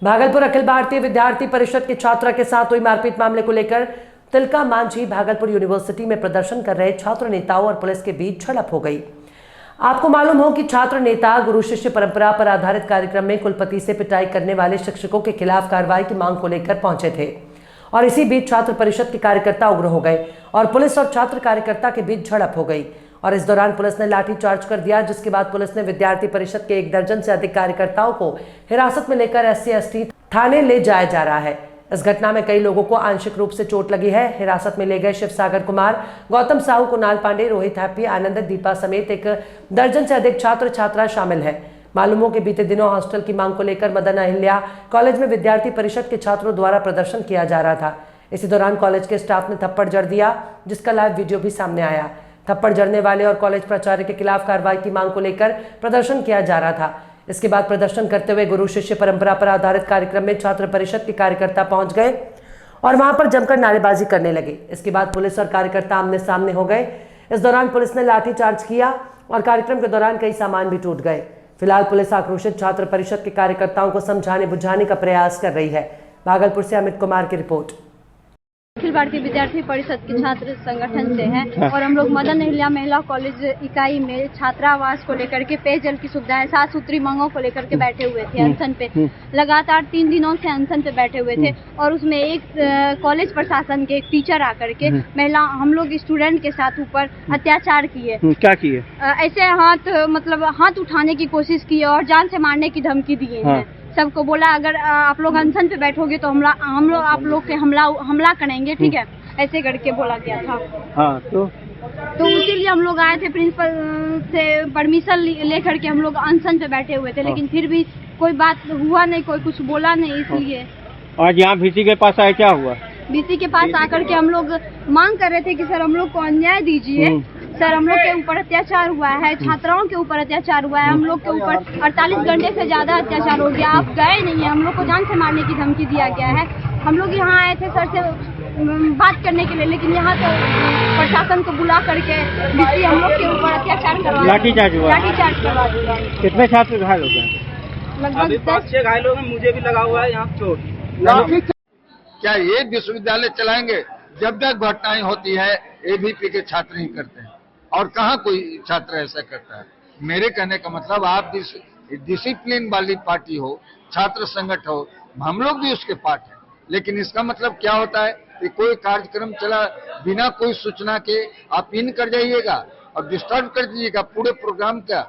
भागलपुर अखिल भारतीय विद्यार्थी परिषद के छात्रा के साथ हुई मारपीट मामले को लेकर तिलका मांझी भागलपुर यूनिवर्सिटी में प्रदर्शन कर रहे छात्र नेताओं और पुलिस के बीच झड़प हो गई। आपको मालूम हो कि छात्र नेता गुरु शिष्य परंपरा पर आधारित कार्यक्रम में कुलपति से पिटाई करने वाले शिक्षकों के खिलाफ कार्रवाई की मांग को लेकर पहुंचे थे और इसी बीच छात्र परिषद के कार्यकर्ता उग्र हो गए और पुलिस और छात्र कार्यकर्ता के बीच झड़प हो गई और इस दौरान पुलिस ने लाठीचार्ज कर दिया, जिसके बाद पुलिस ने विद्यार्थी परिषद के 1 दर्जन से अधिक कार्यकर्ताओं को हिरासत में लेकर SC/ST थाने ले जाया जा रहा है। इस घटना में कई लोगों को आंशिक रूप से चोट लगी है। हिरासत में ले गए शिवसागर कुमार, गौतम साहू, कुणाल पांडे, रोहित हैप्पी, आनंद, दीपा समेत 1 दर्जन से अधिक छात्र छात्रा शामिल है। मालूम हो कि बीते दिनों हॉस्टल की मांग को लेकर मदन अहिल्या कॉलेज में विद्यार्थी परिषद के छात्रों द्वारा प्रदर्शन किया जा रहा था। इसी दौरान कॉलेज के स्टाफ ने थप्पड़ जड़ दिया, जिसका लाइव वीडियो भी सामने आया। थप्पड़ जड़ने वाले और कॉलेज प्राचार्य के खिलाफ कार्रवाई की मांग को लेकर प्रदर्शन किया जा रहा था। इसके बाद प्रदर्शन करते हुए गुरु शिष्य परंपरा पर आधारित कार्यक्रम में छात्र परिषद के कार्यकर्ता पहुंच गए और वहां पर जमकर नारेबाजी करने लगे। इसके बाद पुलिस और कार्यकर्ता आमने सामने हो गए। इस दौरान पुलिस ने लाठीचार्ज किया और कार्यक्रम के दौरान कई सामान भी टूट गए। फिलहाल पुलिस आक्रोशित छात्र परिषद के कार्यकर्ताओं को समझाने बुझाने का प्रयास कर रही है। भागलपुर से अमित कुमार की रिपोर्ट। अखिल भारतीय विद्यार्थी परिषद के छात्र संगठन से हैं और हम लोग मदन अहिल्या महिला कॉलेज इकाई में छात्रावास को लेकर के पेयजल की सुविधाएं 7 सूत्री मांगों को लेकर के बैठे हुए थे अनशन पे। लगातार 3 दिनों से अनशन पे बैठे हुए थे और उसमें एक कॉलेज प्रशासन के एक टीचर आकर के महिला हम लोग स्टूडेंट के साथ ऊपर अत्याचार किए। क्या किए? ऐसे हाथ उठाने की कोशिश की और जान से मारने की धमकी दिए हैं। सबको बोला अगर आप लोग अनशन पे बैठोगे तो हम लोग आप लोग के हमला करेंगे, ठीक है, ऐसे करके बोला गया था। हाँ, तो इसीलिए हम लोग आए थे, प्रिंसिपल से परमिशन लेकर के हम लोग अनशन पे बैठे हुए थे, लेकिन फिर भी कोई बात हुआ नहीं, कोई कुछ बोला नहीं। इसलिए आज यहाँ VC के पास आए, क्या हुआ? VC के पास आकर के हम लोग मांग कर रहे थे कि सर हम लोग को अन्याय दीजिए, सर हम लोग के ऊपर अत्याचार हुआ है, छात्राओं के ऊपर अत्याचार हुआ है, हम लोग के ऊपर 48 घंटे से ज्यादा अत्याचार हो गया, आप गए नहीं है, हम लोग को जान से मारने की धमकी दिया गया है। हम लोग यहाँ आए थे सर से बात करने के लिए, लेकिन यहाँ तो प्रशासन को बुला करके VC हम लोग के ऊपर अत्याचार करवा, लाठीचार्ज करवा दिया। कितने छात्र घायल हो गए? लगभग 10 घायल हो गए, मुझे भी लगा हुआ है यहाँ चोट। क्या ये विश्वविद्यालय चलाएंगे? जब तक घटनाएं होती है AVP के छात्र ही करते हैं और कहाँ कोई छात्र ऐसा करता है। मेरे कहने का मतलब आप डिसिप्लिन वाली पार्टी हो, छात्र संगठन हो, हम लोग भी उसके पार्ट हैं, लेकिन इसका मतलब क्या होता है कि कोई कार्यक्रम चला बिना कोई सूचना के आप इन कर जाइएगा और डिस्टर्ब कर दीजिएगा पूरे प्रोग्राम का।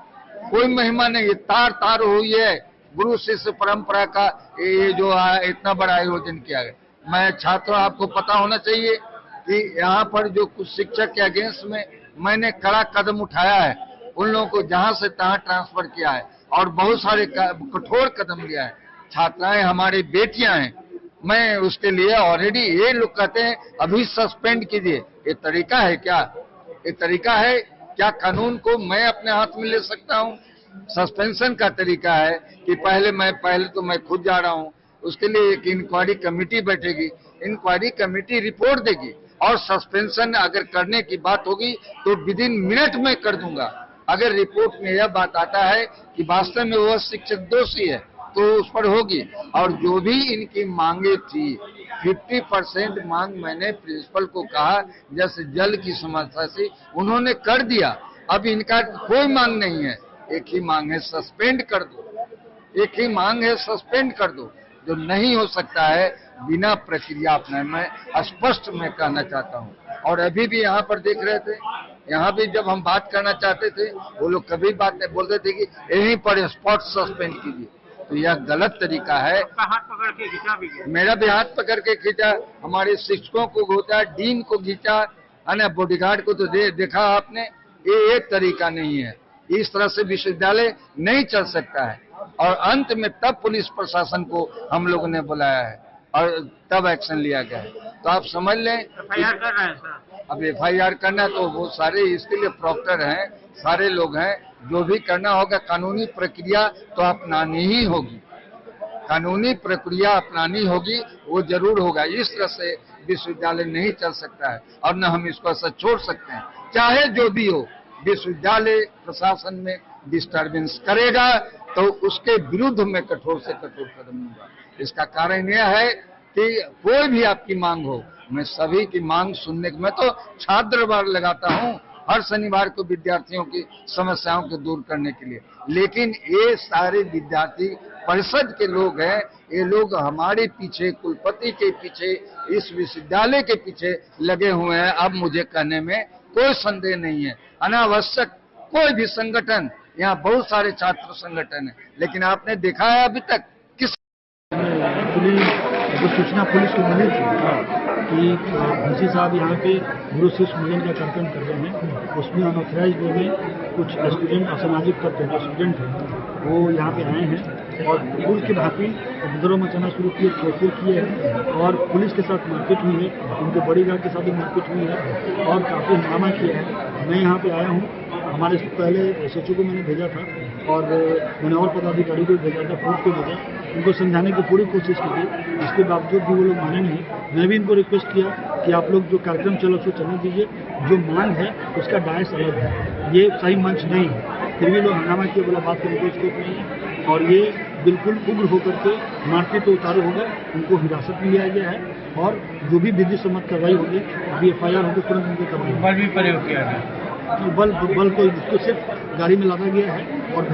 कोई महिमा नहीं, ये तार हुई है गुरु शिष्य परंपरा का, ये जो इतना बड़ा आयोजन किया गया। मैं छात्र, आपको पता होना चाहिए कि यहाँ पर जो कुछ शिक्षक के अगेंस्ट में मैंने कड़ा कदम उठाया है, उन लोगों को जहाँ से तहाँ ट्रांसफर किया है और बहुत सारे कठोर कदम लिया है। छात्राएं हमारी बेटियां हैं, मैं उसके लिए ऑलरेडी, ये लोग कहते हैं अभी सस्पेंड कीजिए। ये तरीका है क्या? ये तरीका है क्या? कानून को मैं अपने हाथ में ले सकता हूँ? सस्पेंशन का तरीका है कि पहले तो मैं खुद जा रहा हूँ, उसके लिए एक इंक्वायरी कमेटी बैठेगी, इंक्वायरी कमेटी रिपोर्ट देगी और सस्पेंशन अगर करने की बात होगी तो विद इन मिनट में कर दूंगा। अगर रिपोर्ट में यह बात आता है कि वास्तव में वह शिक्षक दोषी है तो उस पर होगी। और जो भी इनकी मांगे थी 50% मांग मैंने प्रिंसिपल को कहा, जैसे जल की समस्या से उन्होंने कर दिया। अब इनका कोई मांग नहीं है, एक ही मांग है सस्पेंड कर दो, एक ही मांग है सस्पेंड कर दो। जो नहीं हो सकता है बिना प्रक्रिया अपनाए, मैं स्पष्ट में कहना चाहता हूँ। और अभी भी यहाँ पर देख रहे थे, यहाँ भी जब हम बात करना चाहते थे वो लोग कभी बात नहीं बोलते थे कि यहीं पर स्पॉट सस्पेंड कीजिए, तो यह गलत तरीका है। हाथ पकड़ के खींचा भी, मेरा भी हाथ पकड़ के खींचा, हमारे शिक्षकों को घोटा, डीन को खींचा, है बॉडीगार्ड को तो देखा आपने। ये एक तरीका नहीं है, इस तरह से विश्वविद्यालय नहीं चल सकता है। और अंत में तब पुलिस प्रशासन को हम लोगों ने बुलाया है और तब एक्शन लिया गया है। तो आप समझ लें FIR कर रहे हैं सर। अब FIR करना तो वो सारे इसके लिए प्रॉक्टर हैं, सारे लोग हैं, जो भी करना होगा कानूनी प्रक्रिया तो अपनानी ही होगी, कानूनी प्रक्रिया अपनानी होगी, वो जरूर होगा। इस तरह से विश्वविद्यालय नहीं चल सकता है और न हम इसको ऐसा छोड़ सकते हैं। चाहे जो भी हो, विश्वविद्यालय प्रशासन में डिस्टर्बेंस करेगा तो उसके विरुद्ध मैं कठोर से कठोर कदम लूंगा। इसका कारण यह है कि कोई भी आपकी मांग हो, मैं सभी की मांग सुनने मैं तो छात्र बार लगाता हूं हर शनिवार को विद्यार्थियों की समस्याओं को दूर करने के लिए, लेकिन ये सारे विद्यार्थी परिषद के लोग हैं, ये लोग हमारे पीछे, कुलपति के पीछे, इस विश्वविद्यालय के पीछे लगे हुए हैं। अब मुझे कहने में कोई संदेह नहीं है, अनावश्यक कोई भी संगठन, यहाँ बहुत सारे छात्र संगठन है, लेकिन आपने देखा है अभी तक किस जो सूचना पुलिस को मिली थी कि डीसी साहब यहाँ पे गुरु शिष्य मिलन का कार्यक्रम कर रहे हैं, उसमें अनऑथराइज्ड वे में कुछ स्टूडेंट, असामाजिक तत्व जो स्टूडेंट हैं वो यहाँ पे आए हैं और पुलिस के भांति उपद्रव मचाना शुरू किए, तोड़फोड़ किए हैं और पुलिस के साथ मारपीट हुई है, उनके बॉडीगार्ड के साथ भी मारपीट हुई है और काफ़ी हंगामा किया है। मैं यहाँ पे आया हूँ, हमारे पहले एसएचओ को मैंने भेजा था और मैंने और पदाधिकारी को भेजा था, फोर्स को भेजा, उनको समझाने की पूरी कोशिश की थी, इसके बावजूद भी वो लोग माने नहीं। मैं भी इनको रिक्वेस्ट किया कि आप लोग जो कार्यक्रम चलो उसको चलने दीजिए, जो मांग है उसका डायस अलग है, ये सही मंच नहीं है, फिर भी लोग हंगामा किए, बोला बात करने को स्कोप नहीं है और ये बिल्कुल उग्र होकर के मारपीट तो उतारू होगा, उनको हिरासत में लिया गया है और जो भी विधि सम्मत कार्रवाई होगी, अभी FIR होगी, तुरंत उनके करवाई। बल भी प्रयोग किया गया, बल को उसको सिर्फ गाड़ी में लादा गया है और